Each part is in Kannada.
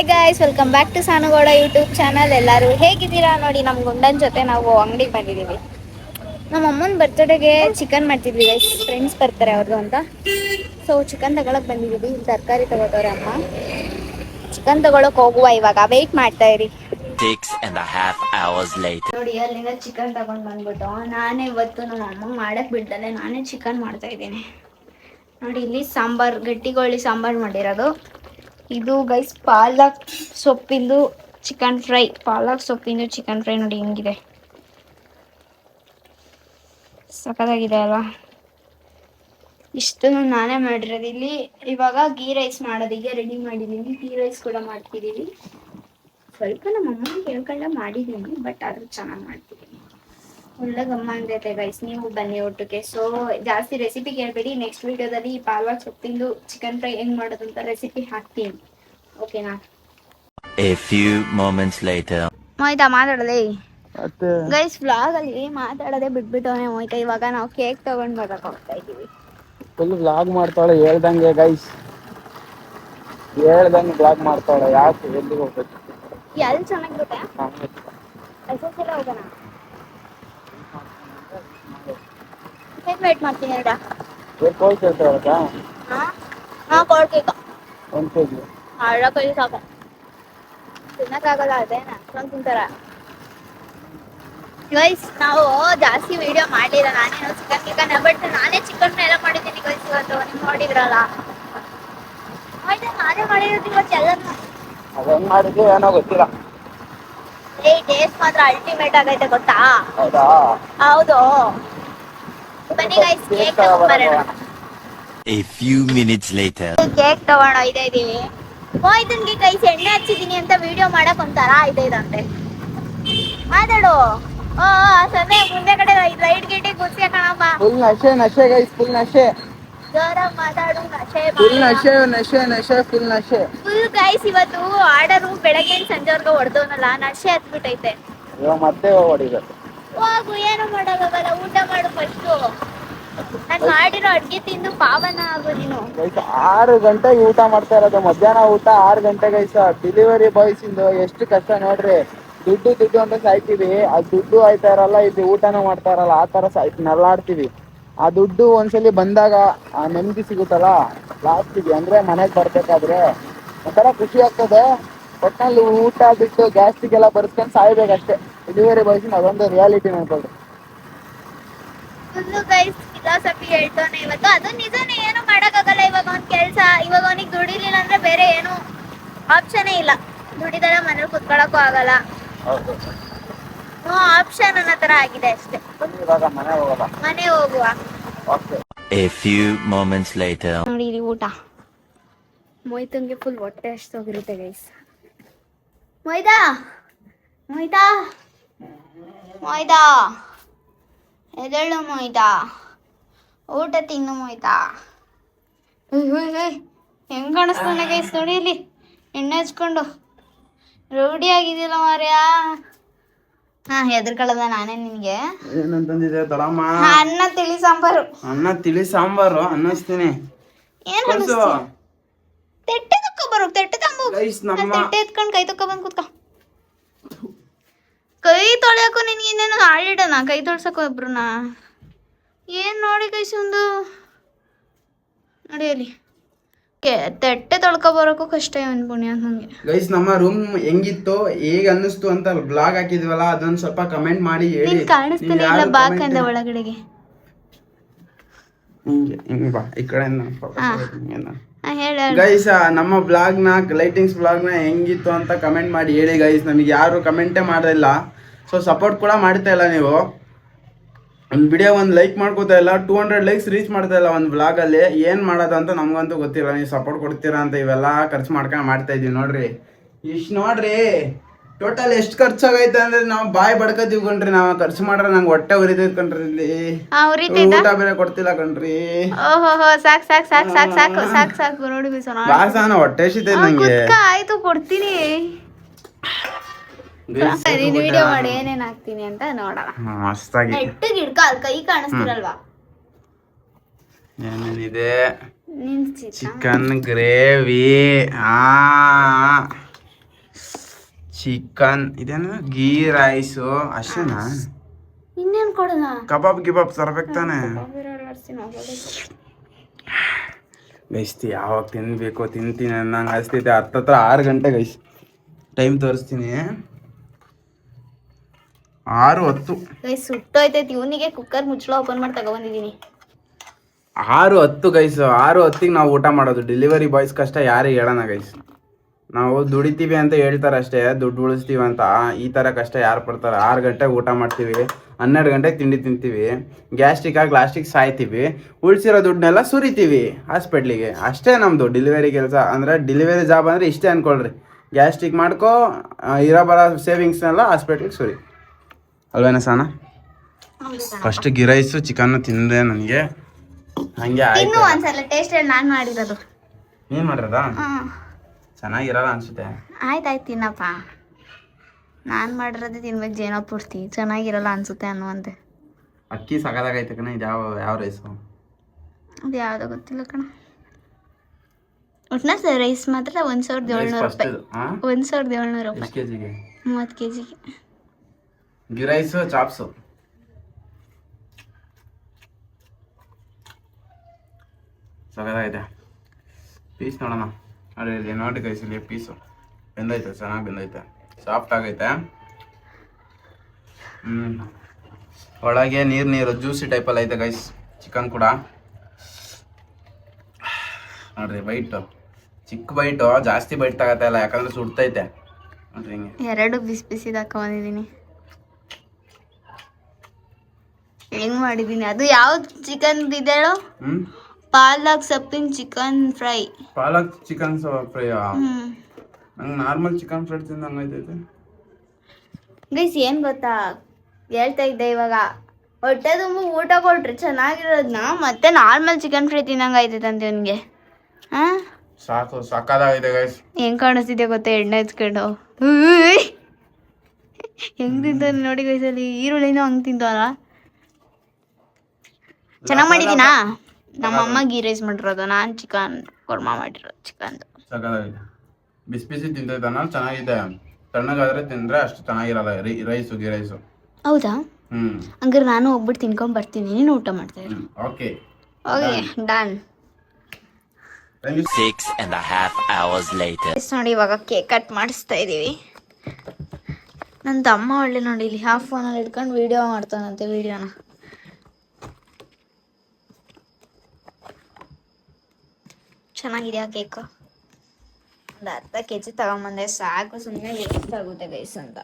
Hi guys, welcome back to Sanugowda YouTube channel. ಎಲ್ಲರೂ ಹೇಗಿದ್ದೀರಾ? ನೋಡಿ, ನಮ್ಮ ಗುಂಡನ ಜೊತೆ ನಾವು ಅಂಗಡಿಗೆ ಬಂದಿದ್ದೀವಿ. ನಮ್ಮ ಅಮ್ಮನ ಬರ್ತ್ಡೇಗೆ ಚಿಕನ್ ಮಾಡ್ತಿದ್ವಿ ಗೈಸ್. ಫ್ರೆಂಡ್ಸ್ ಬರ್ತಾರೆ ಅವ್ರದ್ದು ಅಂತ. ಸೊ ಚಿಕನ್ ತಗೊಳಕ್ ಬಂದಿದ್ದೀವಿ. ಇಲ್ಲಿ ತರಕಾರಿ ತಗೋತವ್ರೆ ಅಮ್ಮ. ಚಿಕನ್ ತಗೊಳಕ್ ಹೋಗುವ ಇವಾಗ. ವೆಯ್ಟ್ ಮಾಡ್ತಾ ಇರಿ. 6.5 hours later. ನೋಡಿ, ಅಲ್ಲಿಂದ ಚಿಕನ್ ತಗೊಂಡ್ ಬಂದ್ಬಿಟ್ಟು ನಾನೇ ಇವತ್ತು ನಮ್ಮ ಅಮ್ಮಂಗೆ ಮಾಡಕ್ ಬಿಡ್ದಲೆ ನಾನೇ ಚಿಕನ್ ಮಾಡ್ತಾ ಇದ್ದೀನಿ. ನೋಡಿ, ಇಲ್ಲಿ ಸಾಂಬಾರ್, ಗಟ್ಟಿಗೋಳಿ ಸಾಂಬಾರ್ ಮಾಡಿರೋದು. ಇದು ಗೈಸ್ ಪಾಲಕ್ ಸೊಪ್ಪಿಂದು ಚಿಕನ್ ಫ್ರೈ. ಪಾಲಕ್ ಸೊಪ್ಪಿಂದು ಚಿಕನ್ ಫ್ರೈ ನೋಡಿ ಹೆಂಗಿದೆ, ಸಖತ್ತಾಗಿದೆ ಅಲ್ವಾ? ಇಷ್ಟನ್ನು ನಾನೇ ಮಾಡಿರೋದು. ಇಲ್ಲಿ ಇವಾಗ ಗೀ ರೈಸ್ ಮಾಡೋದಿಗೆ ರೆಡಿ ಮಾಡಿದ್ದೀನಿ. ಗೀ ರೈಸ್ ಕೂಡ ಮಾಡ್ತಿದ್ದೀವಿ. ಸ್ವಲ್ಪ ನಮ್ಮ ಅಮ್ಮನಿಗೆ ಕೇಳ್ಕೊಂಡ ಮಾಡಿದ್ದೀನಿ, ಬಟ್ ಆದ್ರೂ ಚೆನ್ನಾಗಿ ಮಾಡ್ತಿದ್ದೀನಿ. ಒಳ್ಳೆ ಗಮ್ಮ ಅಂದೈತೆ ಗೈಸ್. ನೀವು ಬನ್ನಿ ಒಟ್ಟಿಗೆ. ಸೊ ಜಾಸ್ತಿ ರೆಸಿಪಿ ಕೇಳಬೇಡಿ. ನೆಕ್ಸ್ಟ್ ವಿಡಿಯೋದಲ್ಲಿ ಪಾಲಕ್ ಸೊಪ್ಪಿಂದು ಚಿಕನ್ ಫ್ರೈ ಹೆಂಗ್ ಮಾಡೋದು ಅಂತ ರೆಸಿಪಿ ಹಾಕ್ತೀನಿ, ಓಕೆನಾ? A few moments later. ಮೊಯ್ತಾ ಮಾತಾಡೋದೇ ಗೈಸ್. ವ್ಲಾಗ್ ಅಲ್ಲಿ ಮಾತಾಡೋದೇ ಬಿಟ್ಬಿಟ್ಟವನೇ ಮೊಯ್ತಾ. ಇವಾಗ ನಾವು ಕೇಕ್ ತಗೊಂಡ್ ಬರಕ್ ಹೋಗ್ತಾ ಇದೀವಿ. ಫುಲ್ ವ್ಲಾಗ್ ಮಾಡ್ತಾಳೆ ಹೇಳ್ದಂಗೆ ಗೈಸ್, ಹೇಳ್ದಂಗೆ ವ್ಲಾಗ್ ಮಾಡ್ತಾಳೆ. ಯಾಕೆ ಎಲ್ಲಿಗೆ ಹೋಗ್ಬೇಕು? ಎಲ್ಲಿ ಚೆನ್ನಾಗಿರುತ್ತೆ ಎಸ್ಎಸ್ಎಲ್ ಹೋಗೋಣ. ಹೇಗೆ ವೇಟ್ ಮಾಡ್ತೀನಿ ಅಲ್ಲ. ಕೋಲ್ ಕೇಳ್ತಾಳಕ್ಕ ಹಾಂ ಕೊಡ್ಬೇಕು. 1 kg ಅಲ್ಲ ಕೈ ಸಾಕ ತಿನ್ನಕ್ಕಾಗಲ್ಲ. ಅದೇನ ಅಷ್ಟೊಂದು ತಿಂತಾರ ಗೈಸ್. ನಾವು ಜಾಸ್ತಿ ವಿಡಿಯೋ ಮಾಡಿಲ್ಲ. ನಾನೇನೋ ಚಿಕನ್ ಬಟ್ ನಾನೇ ಚಿಕನ್ ಎಲ್ಲ ಮಾಡಿದ್ದೀನಿ ಗೈಸ್ ಇವತ್ತು. ನೀವು ನೋಡಿದ್ರಲ್ಲ, ನಾನೇ ಮಾಡಿರೋದು ಇವತ್ತು ಎಲ್ಲನೂ. ಅದು ಹೆಂಗ್ ಮಾಡಿದ್ವಿ ಏನೋ ಗೊತ್ತಿಲ್ಲ. ಟೇಸ್ಟ್ ಮಾತ್ರ ಅಲ್ಟಿಮೇಟ್ ಆಗೈತೆ ಗೊತ್ತಾ? ಹೌದಾ? ಹೌದು. ಬನ್ನಿ ಗೈಸ್, ಕೇಕ್ ತಗೊಂಡ್ಬರೋಣ. A few minutes later. Cake ತಗೊಂಡು ಹೋಯ್ತಾ ಇದೀವಿ. ಇದನ್ಗೆ ಗೈಸ್ ಎಣ್ಣೆ ಹಚ್ಚಿದೀನಿ ಅಂತ ವಿಡಿಯೋ ಮಾಡಕ್ ಒಂಥರ ಆಯ್ತೈದಂತೆ. ಮಾತಾಡು. ಸನ್ನೆ ಮುಂದೆ ಕಡೆ ಲೈಟ್ ಗಿಟಿ ಗುರ್ಸಿ ಕಣಪ್ಪ. ಫುಲ್ ನಶೆ ಗೈಸ್, ಫುಲ್ ನಶೆ. ಜೋರಾಗಿ ಮಾತಾಡು. ಫುಲ್ ನಶೆ ಫುಲ್ ನಶೆ. ಫುಲ್ ಗೈಸ್ ಇವತ್ತು ಆರ್ಡರು ಬೆಳಗ್ಗೆ ಸಂಜೆವರೆಗೂ ಹೊಡೆದವನಲ್ಲ, ನಶೆ ಹತ್ಬಿಟ್ಟೈತೆ. ಇವಾಗ ಮತ್ತೆ ಹೊಡಿಬೇಕು. ಹೋಗು, ಏನು ಮಾಡೋಕ್ಕಾಗಲ್ಲ. ಊಟ ಮಾಡು ಫಸ್ಟು. ನಾನು ಮಾಡಿರೋ ಅಡ್ಗೆ ತಿಂದು ಪಾವನ ಆಗು ನೀನು. ಗೈಸ್ 6 ಗಂಟೆಗೆ ಊಟ ಮಾಡ್ತಾ ಇರೋದು. ಮಧ್ಯಾಹ್ನ ಊಟ 6 ಗಂಟೆ ಗೈಸ್. ಡೆಲಿವರಿ ಬಾಯ್ಸ್ ಇಂದು ಎಷ್ಟು ಕಷ್ಟ ನೋಡ್ರಿ. ದುಡ್ಡು ಅಂತ ಸಾಯ್ತೀವಿ. ಆ ದುಡ್ಡು ಆಯ್ತಾ ಇರಲ್ಲ, ಇದು ಊಟನೂ ಮಾಡ್ತಾ ಇರಲ್ಲ. ಆ ತರ ನಲ್ಲಾಡ್ತೀವಿ. ಆ ದುಡ್ಡು ಒಂದ್ಸಲಿ ಬಂದಾಗ ಆ ನೆಮ್ಮದಿ ಸಿಗುತ್ತಲ್ಲ ಲಾಸ್ಟಿಗೆ, ಅಂದ್ರೆ ಮನೆಗೆ ಬರ್ಬೇಕಾದ್ರೆ ಒಂಥರ ಖುಷಿ ಆಗ್ತದೆ. ಒಟ್ಟಿನಲ್ಲಿ ಊಟ ಬಿಟ್ಟು ಗ್ಯಾಸ್ಟಿಗೆಲ್ಲ ಬರ್ಸ್ಕೊಂಡು ಸಾಯ್ಬೇಕಷ್ಟೇ. ಡೆಲಿವರಿ ಬಾಯ್ಸಿನ ಅದೊಂದು ರಿಯಾಲಿಟಿ ನೋಡ್ಕೊಳ್ರಿ. ಫುಲ್ಲು ಗೈಸ್ ಫಿಲಾಸಫಿ ಹೇಳ್ತಾನೆ ಇವತ್ತು. ಅದು ನಿಜನೇ, ಏನು ಮಾಡೋಕ್ಕಾಗಲ್ಲ. ಇವಾಗ ಅವ್ನ ಕೆಲಸ, ಇವಾಗ ಅವನಿಗೆ ದುಡಿಲಿಲ್ಲ ಅಂದ್ರೆ ಬೇರೆ ಏನು ಆಪ್ಷನೇ ಇಲ್ಲ. ದುಡಿದಲ್ಲ ಮನೇಲಿ ಕುತ್ಕೊಳಕ್ಕೂ ಆಗಲ್ಲ. ನೋ ಆಪ್ಷನ್ ಅನ್ನೋ ತರ ಆಗಿದೆ ಅಷ್ಟೇ. ಇವಾಗ ಮನೆ ಹೋಗುವ. A few moments later. ನೋಡಿ ಇಲ್ಲಿ ಊಟ. ಮೊಯ್ತಂಗೆ ಫುಲ್ ಹೊಟ್ಟೆ ಅಷ್ಟು ಹೋಗಿರುತ್ತೆ ಗೈಸ್. ಮೊಯ್ದಾ ಎದಳು ಮೊಯ್ತಾ, ಊಟ ತಿನ್ನು ಮೊಯ್ತಾ. ಹೆಂಗ್ ಕಾಣಿಸ್ತಾನೆ ಗೈಸ್ ನೋಡಿ ಇಲ್ಲಿ ಎಣ್ಣೆ ಹಚ್ಕೊಂಡು. ರೌಡಿ ಆಗಿದ್ದಿಲ್ಲ ಮಾರ್ಯಾ. ಹೆದರ್ಕೊಳ್ಳೋದ ನಾನೇ ನಿನ್ಗೆ? ಏನಂತಂದಿದೆ ದೊಡಮ್ಮ? ಅನ್ನ ತಿಳಿ ಸಾಂಬಾರು. ತಿಳಿ ಸಾಂಬಾರು ಅನ್ನಿಸ್ತೀನಿ. ಏನ್ ತೆಟ್ಟೆ ತಕ್ಕೊಬರು. ತೆಟ್ಟೆ ತಂಬು. ತೆಟ್ಟೆ ಎತ್ಕೊಂಡು ಕೈ ತಕ್ಕೊ ಬಂದ್ ಕೂತ್ಕ. ಕೈ ತೊಳೆಯಕ್ಕೂ ನಿನ್ಗೆ ಇನ್ನೇನು ಆಳಿಡೋಣ? ಕೈ ತೊಳ್ಸಕ್ಕೋ ಇಬ್ರುನ? ಏನ್ ನೋಡಿ ಗೈಸ್, ಒಂದು ನೋಡಿ ಅಲ್ಲಿ ತೆಟ್ಟೆ ತೊಳ್ಕೊಬರಕ್ಕೂ ಕಷ್ಟ ಇವನ್ ಪುಣ್ಯ ನಂಗೆ. ಗೈಸ್ ನಮ್ಮ ರೂಮ್ ಹೆಂಗಿತ್ತು, ಹೇಗ್ ಅನ್ನಿಸ್ತು ಅಂತ ಬ್ಲಾಗ್ ಹಾಕಿದ್ವಲ್ಲ, ಅದನ್ನ ಸ್ವಲ್ಪ ಕಮೆಂಟ್ ಮಾಡಿ ಹೇಳಿ. ಕಾಣಿಸ್ತಾನೆ ಇಲ್ಲ ಬಾಕಂದ ಒಳಗಡೆಗೆ. ಹಿಂಗೆ ಬಾ ಈ ಕಡೆ. ಗೈಸ್ ನಮ್ಮ ಬ್ಲಾಗ್ನ, ಲೈಟಿಂಗ್ಸ್ ಬ್ಲಾಗ್ನ ಹೆಂಗಿತ್ತು ಅಂತ ಕಮೆಂಟ್ ಮಾಡಿ ಹೇಳಿ ಗೈಸ್. ನಮಗೆ ಯಾರು ಕಮೆಂಟೇ ಮಾಡೋದಿಲ್ಲ. ಸೊ ಸಪೋರ್ಟ್ ಕೂಡ ಮಾಡ್ತಾ ಇಲ್ಲ ನೀವು. ಒಂದು ವಿಡಿಯೋ ಒಂದು ಲೈಕ್ ಮಾಡ್ಕೋತಾ ಇಲ್ಲ. 200 ಲೈಕ್ಸ್ ರೀಚ್ ಮಾಡ್ತಾ ಇಲ್ಲ ಒಂದು ಬ್ಲಾಗಲ್ಲಿ. ಏನು ಮಾಡೋದು ಅಂತ ನಮಗಂತೂ ಗೊತ್ತಿಲ್ಲ. ನೀವು ಸಪೋರ್ಟ್ ಕೊಡ್ತೀರಾ ಅಂತ ಇವೆಲ್ಲ ಖರ್ಚು ಮಾಡ್ಕೊಂಡು ಮಾಡ್ತಾ ಇದೀವಿ ನೋಡ್ರಿ. ಇಷ್ಟು ನೋಡ್ರಿ ಟೋಟಲ್ ಎಷ್ಟು ಖರ್ಚಾಗೈತೆ ಅಂದ್ರೆ ನಾವು ಬಾಯಿ ಬಡ್ಕೋತೀವಿ ಕಣ್ರಿ. ನಾವು ಖರ್ಚು ಮಾಡ್ರೆ ನಂಗೆ ಹೊಟ್ಟೆ ಉರಿತೈತೆ ಕಣ್ರಿ. ಇಲ್ಲಿ ಊಟ ಬೇರೆ ಕೊಡ್ತಿಲ್ಲ ಕಣ್ರಿ. ಸಾಕು ನೋಡಿ ಬಾಸಾನ ಹೊಟ್ಟೆ ಹಸಿತೈತೆ ನಂಗೆ. ಆಯ್ತು ಕೊಡ್ತೀನಿ. ವಿಡಿಯೋ ಮಾಡಿ ಏನೇನ್ ಹಾಕ್ತೀನಿ ಅಂತ ನೋಡೋಣ. ಮಸ್ತಾಗಿ ನೆಟ್ಟಿಗೆ ಹಿಡ್ಕ, ಅಲ್ಲಿ ಕೈ ಕಾಣಿಸ್ತಿರಲ್ವಾ? ಏನೇನಿದೆ? Chicken gravy. ಚಿಕನ್ ಇದೇನು ಗೀ ರೈಸು ಅಷ್ಟೇನಾ? ಇನ್ನೇನು ಕೊಡೋಣ? ಕಬಾಬ್ ಗಿಬಾಬ್ ತರ್ಬೇಕು ತಾನೆ ಗೈಸ್. ಯಾವಾಗ ತಿನ್ಬೇಕು ತಿಂತೀನಿ ಅನ್ನಂಗೆ ಅನಿಸ್ತೈತೆ. ಹತ್ತತ್ರ 6 ಗಂಟೆ ಗೈಸ್. ಟೈಮ್ ತೋರಿಸ್ತೀನಿ, 6:10 ಗೈಸ್. ಸುಟ್ಟೋಯ್ತೈತಿ. ಇವನಿಗೆ ಕುಕ್ಕರ್ ಮುಚ್ಚಳ ಓಪನ್ ಮಾಡಿ ತಗೊಬಂದಿದ್ದೀನಿ. 6:10 ಗೈಸ್. 6:10 ನಾವು ಊಟ ಮಾಡೋದು. ಡೆಲಿವರಿ ಬಾಯ್ಸ್ ಕಷ್ಟ ಯಾರಿಗೆ ಹೇಳೋಣ ಗೈಸ್. ನಾವು ದುಡಿತೀವಿ ಅಂತ ಹೇಳ್ತಾರೆ ಅಷ್ಟೇ, ದುಡ್ಡು ಉಳಿಸ್ತೀವಿ ಅಂತ. ಈ ಥರ ಕಷ್ಟ ಯಾರು ಪಡ್ತಾರೆ? 6 ಗಂಟೆಗೆ ಊಟ ಮಾಡ್ತೀವಿ, 12 ಗಂಟೆಗೆ ತಿಂಡಿ ತಿಂತೀವಿ, ಗ್ಯಾಸ್ಟ್ರಿಕ್ ಆಗಿ ಲಾಸ್ಟಿಗೆ ಸಾಯ್ತೀವಿ, ಉಳಿಸಿರೋ ದುಡ್ಡನ್ನೆಲ್ಲ ಸುರಿತೀವಿ ಹಾಸ್ಪಿಟ್ಲಿಗೆ. ಅಷ್ಟೇ ನಮ್ಮದು ಡೆಲಿವರಿ ಕೆಲಸ. ಅಂದರೆ ಡೆಲಿವರಿ ಜಾಬ್ ಅಂದರೆ ಇಷ್ಟೇ ಅಂದ್ಕೊಳ್ರಿ. ಗ್ಯಾಸ್ಟ್ರಿಕ್ ಮಾಡ್ಕೊ, ಇರೋ ಬರೋ ಸೇವಿಂಗ್ಸ್ನೆಲ್ಲ ಹಾಸ್ಪಿಟ್ಲಿಗೆ ಸುರಿ. ಅಲ್ವೇನ ಸಾನ? ಫಸ್ಟ್ ಗೀ ರೈಸು ಚಿಕನ್ನು ತಿಂದೆ ನನಗೆ ಹಂಗೆ ಆಯ್ತು. ಒಂದ್ಸಲ ಟೇಸ್ಟ್ ಹೇಳಿ. ನಾನು ಮಾಡಿರೋದು. ಏನು ಮಾಡಿರೋದಾ? ಚೆನ್ನಾಗಿರಲ್ಲ ಅನ್ಸುತ್ತೆ. ಆಯ್ತಾಯ್ತು ತಿನ್ನಪ್ಪ. ನಾನು ಮಾಡಿರೋದೇ ತಿನ್ಬೇಕು ಜೇನ ಪೂರ್ತಿ. ಚೆನ್ನಾಗಿರಲ್ಲ ಅನ್ಸುತ್ತೆ ಅನ್ನುವಂತೆ. ಅಕ್ಕಿ ಸಗದಾಗೈತೆ ಕಣ. ಇದು ಯಾವ ರೈಸು? ಅದು ಯಾವುದೋ ಗೊತ್ತಿಲ್ಲ ಕಣ. ಒಟ್ಟಿನ ರೈಸ್ ಮಾತ್ರ 1,700 ರೂಪಾಯಿ. 1,700 ರೂಪಾಯಿ. ಎಷ್ಟು ಕೆಜಿಗೆ? 30 kgಗೆ. ಗೀ ರೈಸು ಚಾಪ್ಸು ಸಗದಾಗೈತೆ. ಪೀಸ್ ನೋಡೋಣ. ಅದೇ ನೋಡಿ ಗೈಸ್, ಇಲ್ಲಿ ಪೀಸು ಬೆಂದೈತೆ, ಚೆನ್ನಾಗಿ ಬೆಂದೈತೆ, ಸಾಫ್ಟ್ ಆಗೈತೆ. ಒಳಗೆ ನೀರು ಜ್ಯೂಸಿ ಟೈಪಲ್ಲಿ ಐತೆ ಗೈಸ್. ಚಿಕನ್ ಕೂಡ ನೋಡ್ರಿ, ಬೈಟು ಚಿಕ್ಕ ಬೈಟು, ಜಾಸ್ತಿ ಬೈಟ್ ತಗತ್ತೆ ಇಲ್ಲ, ಯಾಕಂದ್ರೆ ಸುಡ್ತೈತೆ ನೋಡ್ರಿ. ಹಿಂಗೆ 2 ಬಿಸಿ ಬಿಸಿದು ಹಾಕೊಂಡಿದ್ದೀನಿ. ಹೆಂಗ್ ಮಾಡಿದ್ದೀನಿ? ಅದು ಯಾವ್ದು ಚಿಕನ್ ಇದೇಳು? ಪಾಲಕ್ ಸೊಪ್ಪಿನ ಚಿಕನ್ ಫ್ರೈ. ಪಾಲಕ್ ಚಿಕನ್ ಫ್ರೈ? ನಂಗೆ ನಾರ್ಮಲ್ ಚಿಕನ್ ಫ್ರೈ ತಿಂದಂಗೈತೈತೆ ಗೈಸ್. ಏನು ಗೊತ್ತಾ ಹೇಳ್ತಾ ಇದ್ದೆ, ಇವಾಗ ಹೊಟ್ಟೆ ತುಂಬ ಊಟ ಕೊಟ್ರೆ ಚೆನ್ನಾಗಿರೋದನ್ನ ಮತ್ತೆ ನಾರ್ಮಲ್ ಚಿಕನ್ ಫ್ರೈ ತಿನ್ನಂಗೈತೈತಂತೆ ಇವನಿಗೆ. ಹಾಂ, ಸಾಕು ಸಾಕಾಗಿದೆ ಗೈಸ್. ಹೆಂಗ್ ಕಾಣಿಸ್ತಿದೆ ಗೊತ್ತಾ? ಎಣ್ಣೆ ಹಚ್ಕೊಂಡು ಹೆಂಗ್ ತಿಂತಾನೆ ನೋಡಿ ಗೈಸ್. ಅಲ್ಲಿ ಈರುಳ್ಳಿನೂ ಹಂಗೆ ತಿಂತವಲ್ಲ. ಚೆನ್ನಾಗಿ ಮಾಡಿದ್ದೀನಾ? ನಮ್ಮಮ್ಮ ಗೀ ರೈಸ್ ಮಾಡಿರೋದು, ನಾನು ಚಿಕನ್ ಕೊರ್ಮಾ ಮಾಡಿರೋದು. ಚಿಕನ್ದು ಸಾಕಾಗಿದೆ. ಬಿಸಿ ಬಿಸಿ ತಿಂತೈತಾನ, ಚೆನ್ನಾಗಿದೆ. ತಣ್ಣಗಾದ್ರೆ ತಿಂದ್ರೆ ಅಷ್ಟು ಚೆನ್ನಾಗಿರಲ್ಲ ರೈಸು, ಗೀ ರೈಸು. ಹೌದಾ? ಹಂಗಾರೆ ನಾನು ಹೋಗ್ಬಿಟ್ಟು ತಿನ್ಕೊಂಡ್ ಬರ್ತೀನಿ, ನೀನು ಊಟ ಮಾಡ್ತಾ ಇರು. Okay okay, done. 6.5 hours later. ನೋಡಿ, ಇವಾಗ ಕೇಕ್ ಕಟ್ ಮಾಡಿಸ್ತಾ ಇದೀವಿ. ನನ್ನ ತಮ್ಮ ಒಳ್ಳೆ ನೋಡಿ ಇಲ್ಲಿ ಹಾಫ್ ಫೋನಲ್ಲಿ ಇಟ್ಕೊಂಡು ವಿಡಿಯೋ ಮಾಡ್ತಾನಂತೆ. ವಿಡಿಯೋನ ಚೆನ್ನಾಗಿದೆಯಾ ಕೇಕು? ಒಂದು ಅರ್ಧ kg ತಗೊಂಬಂದೆ, ಸಾಕು. ಸುಮ್ಮನೆ ವೇಸ್ಟ್ ಆಗುತ್ತೆ ಗೈಸ್ ಅಂತ.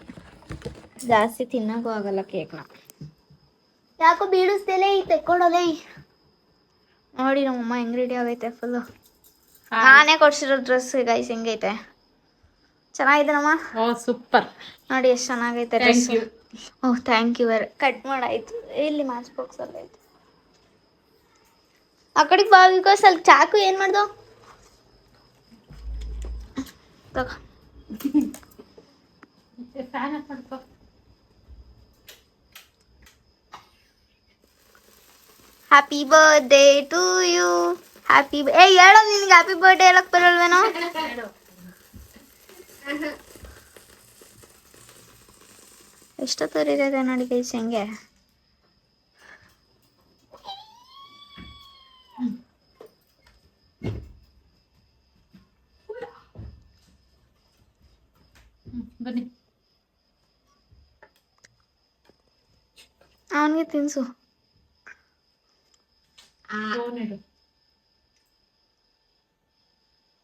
ಜಾಸ್ತಿ ತಿನ್ನೋಕ್ಕೂ ಆಗಲ್ಲ ಕೇಕ್ನ. ಯಾಕೋ ಬೀಳಿಸ್ದೆಲೇ ತೆಕ್ಕೊಡೋದೇ. ನೋಡಿ ನಮ್ಮಮ್ಮ ಹೆಂಗ್ ರೆಡಿ ಆಗೈತೆ ಫುಲ್ಲು. ನಾನೇ ಕೊಡ್ಸಿರೋ ಡ್ರೆಸ್ ಗೈಸ್. ಹೆಂಗೈತೆ? ಚೆನ್ನಾಗಿದೆ ನಮ್ಮ? ಸೂಪರ್. ನೋಡಿ ಎಷ್ಟು ಚೆನ್ನಾಗೈತೆ dress. Oh, thank you. Cut ಮಾಡಾಯ್ತು. ಇಲ್ಲಿ ಮ್ಯಾಚ್ ಬಾಕ್ಸಲ್ಲಿ ಆಯ್ತು. ಆ ಕಡೆಗೆ ಬಾ ಬಿಕಾಸ್ ಅಲ್ಲಿ ಚಾಕು ಏನು ಮಾಡ್ದು ತಗೋ. Happy birthday to you. Happy ಹೇಳೋ, ನಿನ್ಗೆ ಹ್ಯಾಪಿ ಬರ್ತ್ಡೇ ಹೇಳಕ್ ಬರಲ್ವೇನೋ? ಎಷ್ಟೊತ್ತರಿದೆ ನೋಡಿ ಗೈಸ್. ಹೆಂಗೆ ಬನ್ನಿ, ಅವನಿಗೆ ತಿನ್ಸು.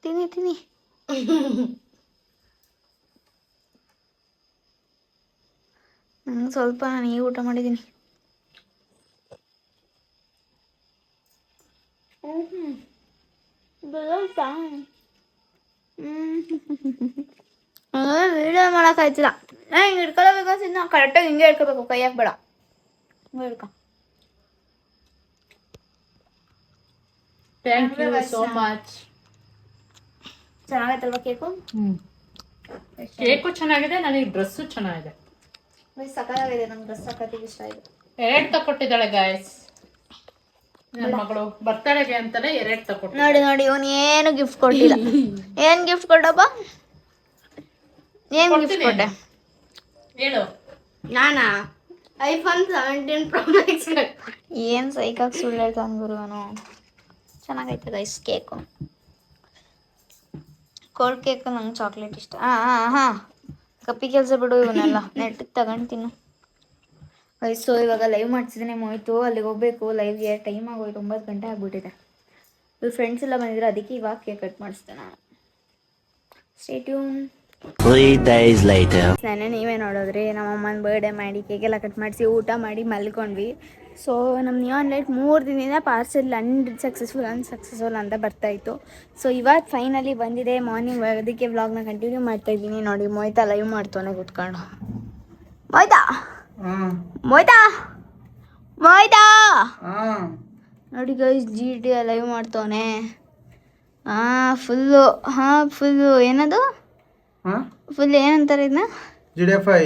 ತಿನ್ನಿ ತಿನ್ನಿ. ನಂಗೆ ಸ್ವಲ್ಪ, ನಾನು ಈಗ ಊಟ ಮಾಡಿದ್ದೀನಿ. ವಿಡಿಯೋ ಮಾಡೋಕ್ಕಾಯ್ತಿಲ್ಲ. ಹಿಂಗೆ ಹಿಡ್ಕೊಳ್ಬೇಕು. ನಾವು ಕರೆಕ್ಟಾಗಿ ಹಿಂಗೆ ಹಿಡ್ಕೋಬೇಕು, ಕೈ ಹಾಕ್ಬೇಡ. ಹಿಂಗೆ ಹಿಡ್ಕೊ. Thank you so much. ಚೆನ್ನಾಗೈತಲ್ವ ಕೇಕು? ಕೇಕು ಚೆನ್ನಾಗಿದೆ, ನನಗೆ ಡ್ರೆಸ್ಸು ಚೆನ್ನಾಗಿದೆ. ಸಕ್ಕತ್ತಾಗಿದೆ. ನಂಗೆ ಡ್ರೆಸ್ ಸಕ್ಕತ್ತಿಗೆ ಇಷ್ಟ ಆಯಿತು. 2 ತಗೊಟ್ಟಿದ್ದಾಳೆ ಗಾಯ್ಸ್. ನನ್ನ ಮಗಳು ಬರ್ತಡೆಗೆ ಅಂತಾನೆ 2 ತಗೊಟ್ಟು. ನೋಡಿ ನೋಡಿ, ಇವನು ಏನು ಗಿಫ್ಟ್ ಕೊಟ್ಟಿಲ್ಲ. ಏನು ಗಿಫ್ಟ್ ಕೊಟ್ಟಪ್ಪ? ಏನ್ ಗಿಫ್ಟ್ ಕೊಟ್ಟೆ? ಹೇಳು. ನಾನಾ ಐಫೋನ್ 17 Pro Max. ಏನ್ ಸೈಕಾಗಿ ಸುಳ್ಳು ಹೇಳ್ತಾನೆ ಗುರು ಅವನು. ಚೆನ್ನಾಗೈತೆ ಗೈಸ್ ಕೇಕು. ಕೋಲ್ಡ್ ಕೇಕ್ ನಂಗೆ ಚಾಕ್ಲೇಟ್ ಇಷ್ಟ. ಹಾಂ ಕಪ್ಪಿ ಕೆಲಸ ಬಿಡು ಇವನ್ನೆಲ್ಲ ನೆಟ್ಟಿಗೆ ತಗೊಂಡು ತಿನ್ನು. ವಯಸ್ಸು ಇವಾಗ ಲೈವ್ ಮಾಡ್ತಿದ್ದೀನಿ ಹೋಯ್ತು, ಅಲ್ಲಿಗೆ ಹೋಗ್ಬೇಕು ಲೈವ್ಗೆ. ಟೈಮ್ ಆಗೋಯ್ತು, 9 ಗಂಟೆ ಆಗ್ಬಿಟ್ಟಿದೆ. ಇವ್ರ ಫ್ರೆಂಡ್ಸ್ ಎಲ್ಲ ಬಂದಿದ್ರು, ಅದಕ್ಕೆ ಇವಾಗ ಕೇಕ್ ಕಟ್ ಮಾಡಿಸ್ದೆ ನಾನು. Stay tune. 3 days later. ನಾನೇ ನೀವೇ ನೋಡಿದ್ರಿ ನಮ್ಮ ಅಮ್ಮನ ಬರ್ಡೇ ಮಾಡಿ ಕೇಕೆಲ್ಲ ಕಟ್ ಮಾಡಿಸಿ ಊಟ ಮಾಡಿ ಮಲ್ಕೊಂಡ್ವಿ. ಸೊ ನಮ್ಮ ನಿಯಾನ್ ಲೈಟ್ 3 ದಿನದಿಂದ ಪಾರ್ಸೆಲ್ ಅನ್ಸಕ್ಸಸ್ಫುಲ್ ಅಂತ ಬರ್ತಾಯಿತ್ತು. ಸೊ ಇವತ್ತು ಫೈನಲಿ ಬಂದಿದೆ ಮಾರ್ನಿಂಗ್. ಅದಕ್ಕೆ ವ್ಲಾಗ್ನ ಕಂಟಿನ್ಯೂ ಮಾಡ್ತಾಯಿದ್ದೀನಿ. ನೋಡಿ ಮೊಯ್ತಾ ಲೈವ್ ಮಾಡ್ತಾನೆ ಕೂತ್ಕೊಂಡು. ಮೊಯ್ತಾ ನೋಡಿ ಗೈಸ್ GT ಲೈವ್ ಮಾಡ್ತಾವನೆ. ಫುಲ್ಲು ಏನದು ಫುಲ್ ಏನಂತಾರೆ ಇದನ್ನ? GDFI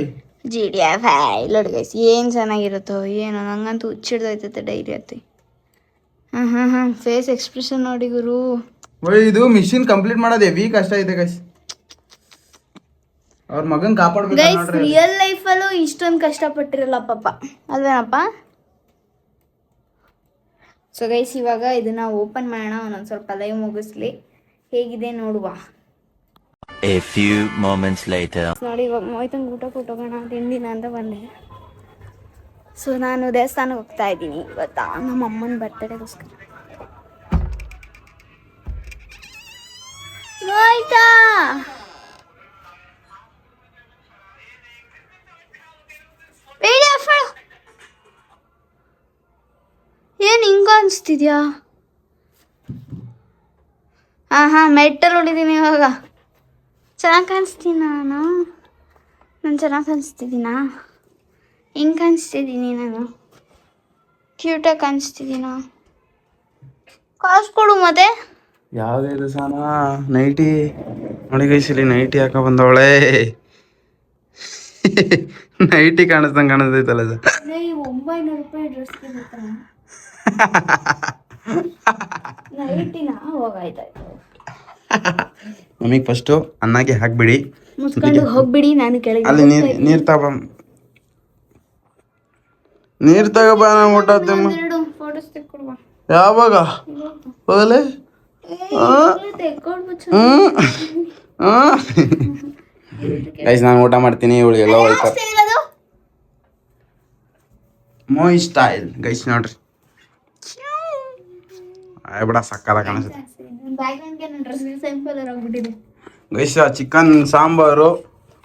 ನೋಡಿ ಗೈಸ್ ಏನು ಚೆನ್ನಾಗಿರುತ್ತೋ ಏನೋ. ನಂಗಂತೂ ಹುಚ್ಚಿಡ್ದೈತೈತೆ ಡೈರಿ ಅತ್ತಿ. ಫೇಸ್ ಎಕ್ಸ್ಪ್ರೆಷನ್ ನೋಡಿ ಗುರು. ಇದು ಮಿಷಿನ್ ಕಂಪ್ಲೀಟ್ ಮಾಡೋದು ಹೆವಿ ಕಷ್ಟ ಇದೆ ಗೈಸ್. ಅವ್ರ ಮಗನ್ ಕಾಪಾಡ್ಬೇಕು ಗೈಸ್. ರಿಯಲ್ ಲೈಫಲ್ಲೂ ಇಷ್ಟೊಂದು ಕಷ್ಟಪಟ್ಟಿರಲ್ಲ ಪಾಪ, ಅಲ್ವೇನಪ್ಪ? ಸೊ ಗೈಸ್ ಇವಾಗ ಇದನ್ನ ಓಪನ್ ಮಾಡೋಣ. ಒಂದೊಂದು ಸ್ವಲ್ಪ ಲೈವ್ ಮುಗಿಸ್ಲಿ, ಹೇಗಿದೆ ನೋಡುವ. A few moments later. ನೋಡಿ ಇವಾಗ ಮೊಯ್ತಂಗೆ ಊಟ ಕೊಟ್ಟೋಗೋಣ ತಿಂದಿನ ಅಂತ ಬಂದೆ. ಸೊ ನಾನು ದೇವಸ್ಥಾನಕ್ಕೆ ಹೋಗ್ತಾ ಇದ್ದೀನಿ ಗೊತ್ತಾ, ನಮ್ಮ ಅಮ್ಮನ ಬರ್ತಡೇಗೋಸ್ಕರ. ಮೊಯ್ತಾ ಏನು ಹಿಂಗ ಅನಿಸ್ತಿದ್ಯಾ? ಮೆಟ್ಟಲ್ಲಿ ಹೊಡಿದ್ದೀನಿ ಇವಾಗ. ಚೆನ್ನಾಗಿ ಕಾಣಿಸ್ತೀನಿ ನಾನು ಚೆನ್ನಾಗಿ ಕಾಣಿಸ್ತಿದ್ದೀನಾ? ಹಿಂಗೆ ಕಾಣಿಸ್ತಿದ್ದೀನಿ ನಾನು? ಕ್ಯೂಟಾಗಿ ಕಾಣಿಸ್ತಿದ್ದೀನಾ? ಕಾಸು ಕೊಡು ಮತ್ತೆ. ಯಾವುದೇ ದಿವಸನ ನೈಟಿ ನೋಡಿ ಗೈಸ್, ಇಲ್ಲಿ ನೈಟಿ ಹಾಕ ಬಂದವಳೆ. ನೈಟಿ ಕಾಣಿಸ್ತೈತಲ್ಲ ಅದು. 900 ರೂಪಾಯಿ ಡ್ರೆಸ್ಗೆ ಬರ್ತಾನೆ ನೈಟಿನ ಹೋಗಾಯ್ತಾಯ್ತು. ನಮಗೆ ಫಸ್ಟು ಅನ್ನಕ್ಕೆ ಹಾಕ್ಬಿಡಿ, ಮುಚ್ಕೊಂಡು ಹೋಗ್ಬಿಡಿ. ನಾನು ಕೆಳಗೆ ಅಲ್ಲಿ ನೀರು ತಗೋಬ. ಊಟ ಫೋಟೋಸ್ ತೆಕ್ಕೊಡುವ. ಯಾವಾಗ ಹೋಗಲೇ? ಗೈಸ್ ನಾನು ಊಟ ಮಾಡ್ತೀನಿ, ಇವಳಿಗೆಲ್ಲ ಹೋಯ್ತಾರೆ. ಮೋಯ್ ಸ್ಟೈಲ್ ಗೈಸ್ ನೋಡ್ರಿ. ಬಿಡ ಸಕ್ಕದ ಕಾಣಿಸುತ್ತೆ ಗೈಸ್. ಚಿಕನ್ ಸಾಂಬಾರು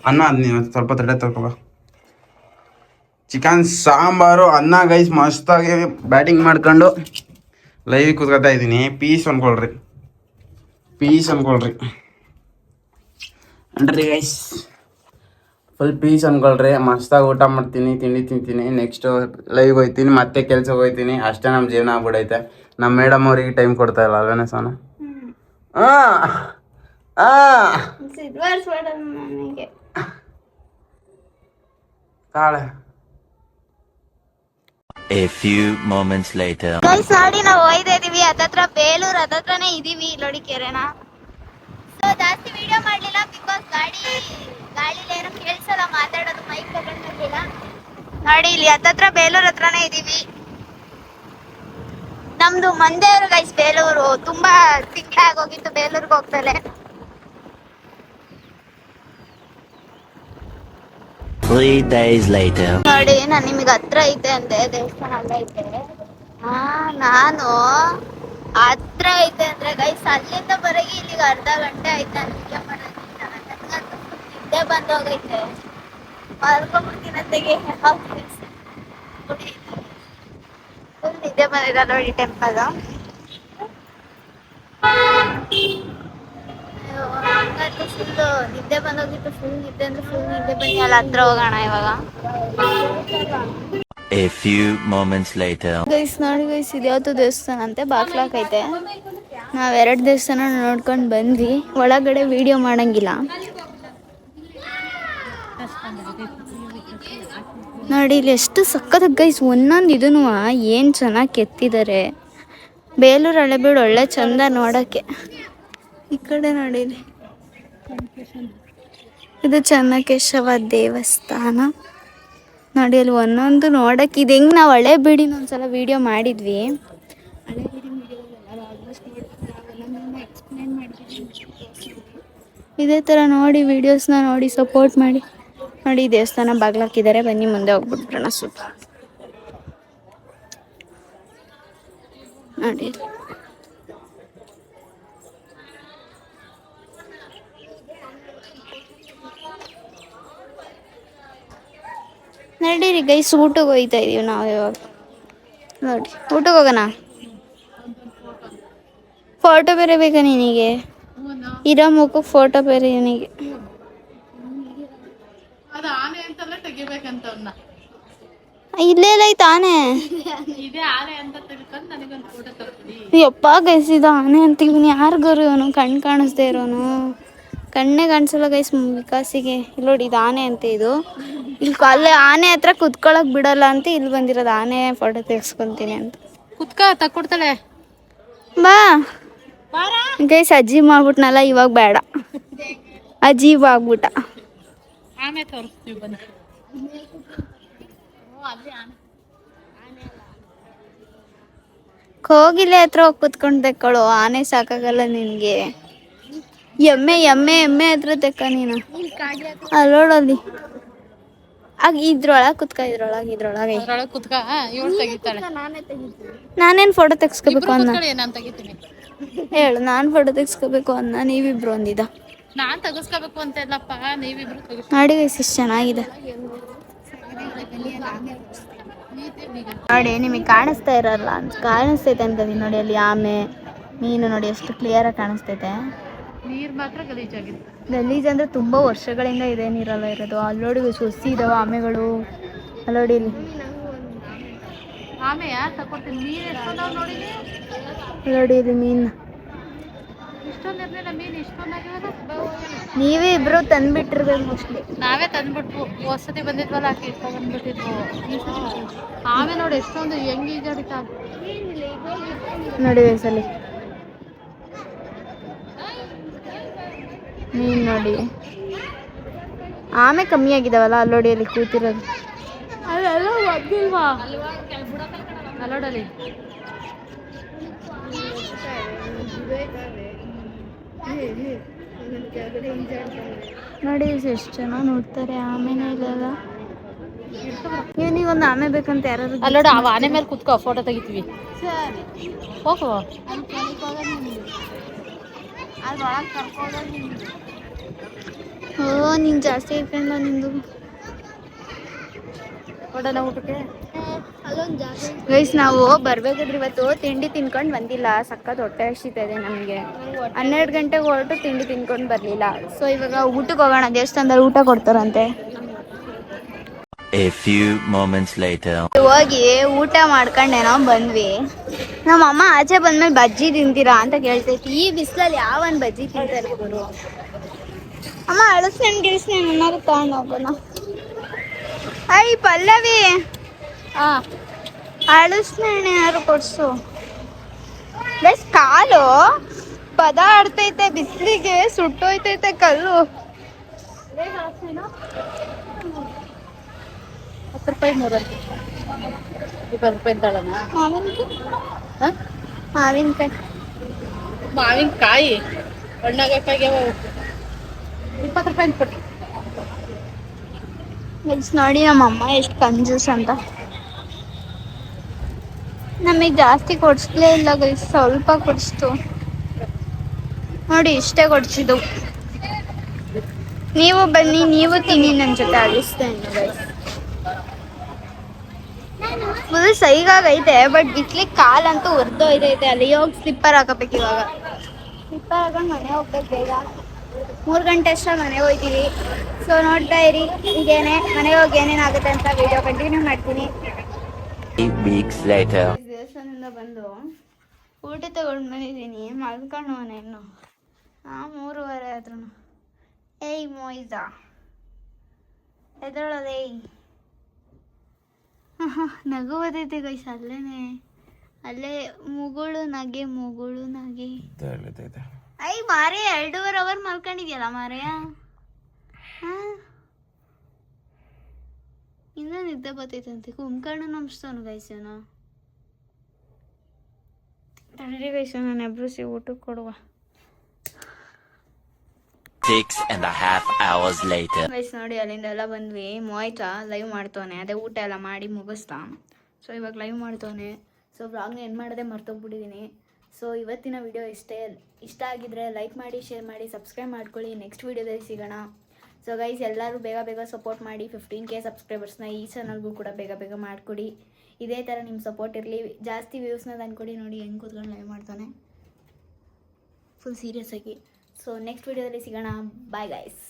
ಅನ್ನ, ಅದು ನೀವು ಸ್ವಲ್ಪ ತಡೆ ತಗೋಬ. ಚಿಕನ್ ಸಾಂಬಾರು ಅನ್ನ ಗೈಸ್, ಮಸ್ತಾಗಿ ಬ್ಯಾಟಿಂಗ್ ಮಾಡ್ಕೊಂಡು ಲೈವ್ ಕೂತ್ಕೊತಾ ಇದ್ದೀನಿ. ಪೀಸ್ ಅನ್ಕೊಳ್ರಿ ಅನ್ರಿ ಗೈಸ್, ಫುಲ್ ಪೀಸ್ ಅನ್ಕೊಳ್ರಿ. ಮಸ್ತಾಗಿ ಊಟ ಮಾಡ್ತೀನಿ, ತಿಂಡಿ ತಿಂತೀನಿ, ನೆಕ್ಸ್ಟ್ ಲೈವ್ಗೆ ಹೋಗ್ತೀನಿ, ಮತ್ತೆ ಕೆಲ್ಸಕ್ಕೆ ಹೋಗ್ತೀನಿ. ಅಷ್ಟೇ ನಮ್ಮ ಜೀವನ ಆಗ್ಬಿಡೈತೆ. ನಮ್ಮ ಮೇಡಮ್ ಅವ್ರಿಗೆ ಟೈಮ್ ಕೊಡ್ತಾ ಇಲ್ಲ ಅಲ್ವೇನೆ ಸೋನ? ತಾಳೆ. A few moments later. Guys ನೋಡಿ ನಾವು ಹೋಯ್ತಾ ಇದೀವಿ ಹತ್ತತ್ರ ಬೇಲೂರು ಹತ್ತತ್ರನೇ ಇದೀವಿ. ನೋಡಿ ಕೆರೆನ. ಸೊ ಜಾಸ್ತಿ ವಿಡಿಯೋ ಮಾಡ್ಲಿಲ್ಲ ಬಿಕಾಸ್ ಗಾಳಿಲಿ ಏನೋ ಕೇಳಿಸಲ್ಲ ಮಾತಾಡೋದು, ಮೈಕ್ ತಗೊಂಡಿಲ್ಲ. ನೋಡಿ ಇಲ್ಲಿ ಹತ್ತತ್ರ ಬೇಲೂರು ಹತ್ರನೇ ಇದೀವಿ. ನಮ್ದು ಮಂದೇವ್ರು ಗೈಸ್ ಬೇಲೂರು. ತುಂಬಾ ತಿಂಗಳಾಗೋಗಿತ್ತು ಬೇಲೂರ್ಗೆ ಹೋಗ್ತಲೆ. 3 days later. ನೋಡಿ ನಾನು ನಿಮಗೆ ಹತ್ರ ಐತೆ ಅಂದೆ, ದೇವಸ್ಥಾನ ಅಲ್ಲೇ ಐತೆ. ನಾನು ಹತ್ರ ಐತೆ ಅಂದ್ರೆ ಗೈಸ್ ಅಲ್ಲಿಂದ ಬರಗೆ ಇಲ್ಲಿಗೆ ಅರ್ಧ ಗಂಟೆ ಆಯ್ತು. ನಿದ್ದೆ ಮಾಡೋದಿಲ್ಲ, ನನಗಂತೂ ನಿದ್ದೆ ಬಂದೋಗೈತೆ. ಮಲ್ಕೊಂಡ್ಬಿಡ್ತೀನಂತೆಗೆ ಫುಲ್ ನಿದ್ದೆ ಬಂದಿದೆ ನೋಡಿ. ಟೆಂಪಲ್ ಹಂಗಂತೂ ಫುಲ್ ನಿದ್ದೆ ಬಂದೋಗಿತ್ತು. ಫುಲ್ ನಿದ್ದೆ ಅಂದ್ರೆ ಫುಲ್ ನಿದ್ದೆ ಬನ್ನಿ ಅಲ್ಲಿ ಹತ್ರ ಹೋಗೋಣ ಇವಾಗ. A few moments later. Guys ನೋಡಿ ಗೈಸ್, ಇದ್ಯಾವ್ದು ದೇವಸ್ಥಾನ ಅಂತೆ, ಬಾಕ್ಲಾಕೈತೆ. ನಾವು 2 ದೇವಸ್ಥಾನ ನೋಡ್ಕೊಂಡು ಬಂದ್ವಿ. ಒಳಗಡೆ ವಿಡಿಯೋ ಮಾಡಂಗಿಲ್ಲ. ನೋಡಿ ಇಲ್ಲಿ ಎಷ್ಟು ಸಕ್ಕತ್ತಾಗಿ ಗೈಸ್ ಒಂದೊಂದು ಇದನ್ನು ಏನು ಚೆನ್ನಾಗಿ ಕೆತ್ತಿದ್ದಾರೆ. ಬೇಲೂರು ಹಳೆಬೀಡು ಒಳ್ಳೆ ಚಂದ ನೋಡೋಕ್ಕೆ. ಈ ಕಡೆ ನೋಡಿ ಇಲ್ಲಿ ಇದು ಚೆನ್ನಕೇಶವ ದೇವಸ್ಥಾನ ನೋಡಿ. ಅಲ್ಲಿ ಒಂದೊಂದು ನೋಡಕ್ಕೆ ಇದು ಹೆಂಗೆ ನಾವು ಹಳೆ ಬೀಡಿನ ಒಂದ್ಸಲ ವಿಡಿಯೋ ಮಾಡಿದ್ವಿ. ಹಳೆ ಬೀಡಿ ಆಲ್ಮೋಸ್ಟ್ ಎಕ್ಸ್ಪ್ಲೇನ್ ಮಾಡಿದ್ವಿ. ಇದೇ ಥರ ನೋಡಿ ವಿಡಿಯೋಸ್ನ ನೋಡಿ ಸಪೋರ್ಟ್ ಮಾಡಿ. ನೋಡಿ ದೇವಸ್ಥಾನ ಬಾಗ್ಲಾಕಿದ್ದಾರೆ, ಬನ್ನಿ ಮುಂದೆ ಹೋಗ್ಬಿಟ್ಬಿಡೋಣ ಸುತ್ತ ನೋಡಿ. ನಡೀರಿ ಗೈಸ್, ಊಟಕ್ಕೆ ಹೋಗ್ತಾ ಇದೀವಿ ನಾವು ಇವಾಗ. ನೋಡಿ ಊಟಕ್ಕೆ ಹೋಗೋಣ. ಫೋಟೋ ಬೇರೆ ಬೇಕಾ ನಿನಗೆ? ಇರೋ ಮುಖಕ್ಕೆ ಫೋಟೋ ಬೇರೆ ನಿನಗೆ. ಅದು ಆನೆ ಅಂತೆಲ್ಲ ತೆಗಿಬೇಕಂತ ಅವ್ನ. ಇಲ್ಲೇ ಐತೆ ಆನೆ. ಇದೇ ಆನೆ ಅಂತ ತಿಳ್ಕೊಂಡು ನನಗೊಂದು ಫೋಟೋ ತರ್ತೀನಿ. ಯಪ್ಪ ಗೈಸ್, ಇದು ಆನೆ ಅಂತ ಇವನು ಯಾರಿಗಾರು ಇವನು ಕಣ್ಣು ಕಾಣಿಸ್ದೇ ಇರೋನು, ಕಣ್ಣೇ ಕಾಣಿಸಲ್ಲ ಗೈಸ್ ವಿಕಾಸಿಗೆ. ಇಲ್ಲಿ ನೋಡಿ ಇದು ಆನೆ ಅಂತ. ಇದು ಇಲ್ಲಿ ಅಲ್ಲೇ ಆನೆ ಹತ್ರ ಕುತ್ಕೊಳಕ್ ಬಿಡಲ್ಲ ಅಂತ ಇಲ್ಲಿ ಬಂದಿರೋದು. ಆನೆ ಫೋಟೋ ತೆಗ್ಸ್ಕೊಂತೀನಿ ಅಂತ. ಕುತ್ಕ ತಕ್ಕೊಡ್ತಾಳೆ ಬಾ ಗೈಸ್, ಅಜೀವ್ ಮಾಡ್ಬಿಟ್ನಲ್ಲ ಇವಾಗ ಬೇಡ, ಅಜೀವ್ ಆಗ್ಬಿಟ್ಟ. ಆನೆ ತೋರಿಸ್ತೀವಿ ಬನ್ನಿ. ಕೋಗಿಲೆ ಹತ್ರ ಹೋಗಿ ಕುತ್ಕೊಂಡು ತೆಕ್ಕೊಳ್ಳು. ಆನೆ ಸಾಕಾಗಲ್ಲ ನಿನ್ಗೆ. ಎಮ್ಮೆ ಎಮ್ಮೆ ಎಮ್ಮೆ ಹತ್ರ ತೆಕ್ಕ ನೀನು. ಅಲ್ಲೋಡಲ್ಲಿ ಆಗ ಇದ್ರೊಳಗೆ ಕುತ್ಕ, ಇದ್ರೊಳಗೆ ಕುತ್ಕ. ಇವಳು ತೆಗಿತಾಳೆ. ನಾನೇನು ಫೋಟೋ ತೆಗ್ಸ್ಕೋಬೇಕು ಅನ್ನ ನಾನು ತೆಗಿತೀನಿ. ಹೇಳು, ನಾನು ಫೋಟೋ ತೆಗ್ಸ್ಕೋಬೇಕು ಅನ್ನ ನೀವಿಬ್ರು ಒಂದಿದ. ನಾನ್ ತೆಗಿಸ್ಕೋಬೇಕು ಅಂತ ಇಲ್ಲಪ್ಪ, ನೀವಿಬ್ರು ತೆಗಿಸ್ ನೋಡಿ ಗೈಸ್ ಎಷ್ಟು ಚೆನ್ನಾಗಿದೆ ನೋಡಿ. ನಿಮಗೆ ಕಾಣಿಸ್ತಾ ಇರಲ್ಲ ಅಂತ ಕಾಣಿಸ್ತೈತೆ ಅಂತಂದು ನೋಡಿ. ಅಲ್ಲಿ ಆಮೆ ಮೀನು ನೋಡಿ ಎಷ್ಟು ಕ್ಲಿಯರಾಗಿ ಕಾಣಿಸ್ತೈತೆ. ನೀರ್ ಮಾತ್ರ ಗಲೀಜಾಗಿದೆ. ಗಲೀಜ್ ಅಂದರೆ ತುಂಬ ವರ್ಷಗಳಿಂದ ಇದೆ ನೀರೆಲ್ಲ ಇರೋದು. ಅಲ್ಲೋಡಿ ಸೊಸಿ ಇದಾವೆ ಆಮೆಗಳು. ಅಲ್ಲೋಡಿ ಇಲ್ಲಿ ಆಮೆಯ ತಕೊಡ್ತೀನಿ. ಮೀನು ಎಷ್ಟೊಂದಾವ್ ನೋಡಿಲಿ. ಅಲ್ಲೋಡಿ ಇಲ್ಲಿ ಮೀನು. ಇಷ್ಟೊಂದು ಇರ್ಲಿಲ್ಲ ಮೀನು, ಇಷ್ಟೊಂದಾಗಿವಲ್ಲ. ನೀವೇ ಇಬ್ರು ತಂದ್ಬಿಟ್ಟಿರ್ಬೇಕು ಮೋಸ್ಟ್ಲಿ. ನಾವೇ ತಂದ್ಬಿಟ್ವು. ವಸತಿ ಬಂದಿದ್ವಲ್ಲ, ಆಕೆ ಇಟ್ಕೊಂಡ್ ಬಂದ್ಬಿಟ್ಟಿದ್ವು. ಆಮೆ ನೋಡಿ ಎಷ್ಟೊಂದು ಹೆಂಗ್ ಈಜಾಡಿತಾ ನೋಡಿ ಸಲಿ ಮೀನು ನೋಡಿ. ಆಮೆ ಕಮ್ಮಿ ಆಗಿದಾವಲ್ಲ ಅಲ್ಲೋಡಿ ಅಲ್ಲಿ ಕೂತಿರೋದು. ಅಲ್ಲೆಲ್ಲ ಒಗ್ಗಿಲ್ವಾ ಅಲ್ಲೋಡಲಿ. ನೋಡಿ ಎಷ್ಟು ಜನ ನೋಡ್ತಾರೆ ಆಮೆನ ಇಲ್ಲೆಲ್ಲ. ಇವನಿಗೊಂದು ಆಮೆ ಬೇಕಂತ ಯಾರು. ಅಲ್ಲೋಡ ಅವ ಆನೆ ಮೇಲೆ ಕುತ್ಕೋ, ಫೋಟೋ ತೆಗಿತೀವಿ. ಹೋಗು. ಓ ನೀನು ಜಾಸ್ತಿ ಇಟ್ಕೊಂಡ ನಿಂದು. ಹೊಡೋಣ ಊಟಕ್ಕೆ. ಗೈಸ್ ನಾವು ಬರ್ಬೇಕಾದ್ರೆ ಇವತ್ತು ತಿಂಡಿ ತಿನ್ಕೊಂಡು ಬಂದಿಲ್ಲ. ಸಖತ್ ಹೊಟ್ಟೆ ಹಸಿತಾ ಇದೆ ನಮಗೆ. 12 ಗಂಟೆಗೆ ಹೊರಟು ತಿಂಡಿ ತಿನ್ಕೊಂಡು ಬರಲಿಲ್ಲ. ಸೊ ಇವಾಗ ಊಟಕ್ಕೆ ಹೋಗೋಣ. ದೇವಸ್ಥಾನದಲ್ಲಿ ಊಟ ಕೊಡ್ತಾರಂತೆ. A few moments later. ಹೋಗಿ ಊಟ ಮಾಡ್ಕೊಂಡೇನೋ ಬಂದ್ವಿ. ನಮ್ಮ ಅಮ್ಮ ಆಚೆ ಬಂದ್ಮೇಲೆ ಬಜ್ಜಿ ತಿಂತೀರಾ ಅಂತ ಕೇಳ್ತೈತಿ. ಈ ಬಿಸಿಲಲ್ಲಿ ಯಾವನ್ ಬಜ್ಜಿ ತಿಂತಾರೆ ಗುರು. ಅಮ್ಮ ಅಳಸ್ನೇನು ಗಿಳಿಸ್ನೇನು ಏನಾದ್ರು ತಗೊಂಡು ಹೋಗೋಣ. ಐ ಪಲ್ಲವಿ, ಅಳಸ್ನೇನು ಏನಾದ್ರು ಕೊಡ್ಸು. ಬೆಸ್ಟ್ ಕಾಲು ಪದ ಆಡ್ತೈತೆ ಬಿಸಿಲಿಗೆ, ಸುಟ್ಟೋಯ್ತೈತೆ ಕಲ್ಲು. 10 ರೂಪಾಯಿ 3 ಅಂತ 20 ರೂಪಾಯಿ ತಳನ. ಮಾವಿನಕಾಯಿ ಮಾವಿನಕಾಯಿ ಹಣ್ಣಾಗಕ್ಕಾಗಿ 20 ರೂಪಾಯಿ ಕೊಟ್ಟು. ನೋಡಿ ನಮ್ಮಮ್ಮ ಎಷ್ಟು ಕಂಜೂಸ್ ಅಂತ. ನಮಗೆ ಜಾಸ್ತಿ ಕೊಡಿಸ್ಲೇ ಇಲ್ಲ ಗೈಸ್, ಸ್ವಲ್ಪ ಕೊಡಿಸ್ತು ನೋಡಿ. ಇಷ್ಟೇ ಕೊಡಿಸಿದ್ದು. ನೀವು ಬನ್ನಿ, ನೀವು ತಿನ್ನಿ ನನ್ನ ಜೊತೆ ಅಳಿಸ್ತೇನೆ ಗೈಸ್. ಫುಲ್ ಸೈಗಾಗೈತೆ, ಬಟ್ ಬಿಸ್ಲಿಗೆ ಕಾಲಂತೂ ಹೊರ್ದೋಯ್ತೈತೆ. ಅಲ್ಲಿ ಹೋಗಿ ಸ್ಲಿಪ್ಪರ್ ಹಾಕಬೇಕು. ಇವಾಗ ಸ್ಲಿಪ್ಪರ್ ಹಾಕೊಂಡು ಮನೆ ಹೋಗ್ಬೇಕು ಬೇಗ. 3 ಗಂಟೆ ಅಷ್ಟೇ ಮನೆಗೆ ಹೋಗ್ತೀವಿ. ಸೊ ನೋಡ್ತಾ ಇರಿ ಹೀಗೇನೆ ಮನೆಗೆ ಹೋಗಿ ಏನೇನಾಗುತ್ತೆ ಅಂತ ವಿಡಿಯೋ ಕಂಟಿನ್ಯೂ ಮಾಡ್ತೀನಿ. 8 weeks later. ದೇವಸ್ಥಾನದಿಂದ ಬಂದು ಊಟ ತಗೊಂಡು ಬಂದಿದ್ದೀನಿ. ಮಲ್ಕೊಂಡು ಮನೆ ಇನ್ನು 3:30 ಆದ್ರೂ. ಏಯ್ ಮೋಯ್ಸಾ ಎದ್ರೊಳದೆ. ನಗು ಓದೈತೆ ಗೈಸ್. ಅಲ್ಲೇ ಮುಗುಳು ನಗೆ. ಐ ಮಾರೇ 2.5 ಅವರ್ ಮಲ್ಕೊಂಡಿದ್ಯಲ್ಲ ಮಾರೆಯ. ಇನ್ನೂ ನಿದ್ದೆ ಬರ್ತೈತಂತೆ ಕುಂಕರ್ಣ ನಂಬಿಸ್ತಾನು ಗೈಸ್ ಇವನು. ತಡೀರಿ ಗೈಸ್ ನಾನು ಎಬ್ರಿಸಿ ಊಟಕ್ಕೆ ಕೊಡುವ. 6.5 hours later. ಗೈಸ್ ನೋಡಿ ಅಲ್ಲಿಂದ ಎಲ್ಲ ಬಂದ್ವಿ. ಮೋಯ್ತಾ ಲೈವ್ ಮಾಡ್ತವನೆ, ಅದೇ ಊಟ ಎಲ್ಲ ಮಾಡಿ ಮುಗಿಸ್ತಾ. ಸೊ ಇವಾಗ ಲೈವ್ ಮಾಡ್ತವನೆ. ಸೊ ವ್ಲಾಗ್ನ ಏನು ಮಾಡೋದೇ ಮರ್ತೋಗ್ಬಿಟ್ಟಿದ್ದೀನಿ. ಸೊ ಇವತ್ತಿನ ವಿಡಿಯೋ ಇಷ್ಟ ಆಗಿದ್ರೆ ಲೈಕ್ ಮಾಡಿ, ಶೇರ್ ಮಾಡಿ, ಸಬ್ಸ್ಕ್ರೈಬ್ ಮಾಡ್ಕೊಳ್ಳಿ. ನೆಕ್ಸ್ಟ್ ವೀಡಿಯೋದಲ್ಲಿ ಸಿಗೋಣ. ಸೊ ಗೈಸ್ ಎಲ್ಲರೂ ಬೇಗ ಸಪೋರ್ಟ್ ಮಾಡಿ. 15K ಸಬ್ಸ್ಕ್ರೈಬರ್ಸ್ನ ಈ ಚಾನಲ್ಗೂ ಕೂಡ ಬೇಗ ಮಾಡಿಕೊಡಿ. ಇದೇ ಥರ ನಿಮ್ಮ ಸಪೋರ್ಟ್ ಇರಲಿ. ಜಾಸ್ತಿ ವ್ಯೂಸ್ನ ತಂದ್ಕೊಡಿ. ನೋಡಿ ಹೆಂಗೆ ಕೂತ್ಕೊಂಡು ಲೈವ್ ಮಾಡ್ತಾನೆ ಫುಲ್ ಸೀರಿಯಸ್ ಆಗಿ. ಸೊ ನೆಕ್ಸ್ಟ್ ವೀಡಿಯೋದಲ್ಲಿ ಸಿಗೋಣ. Bye guys.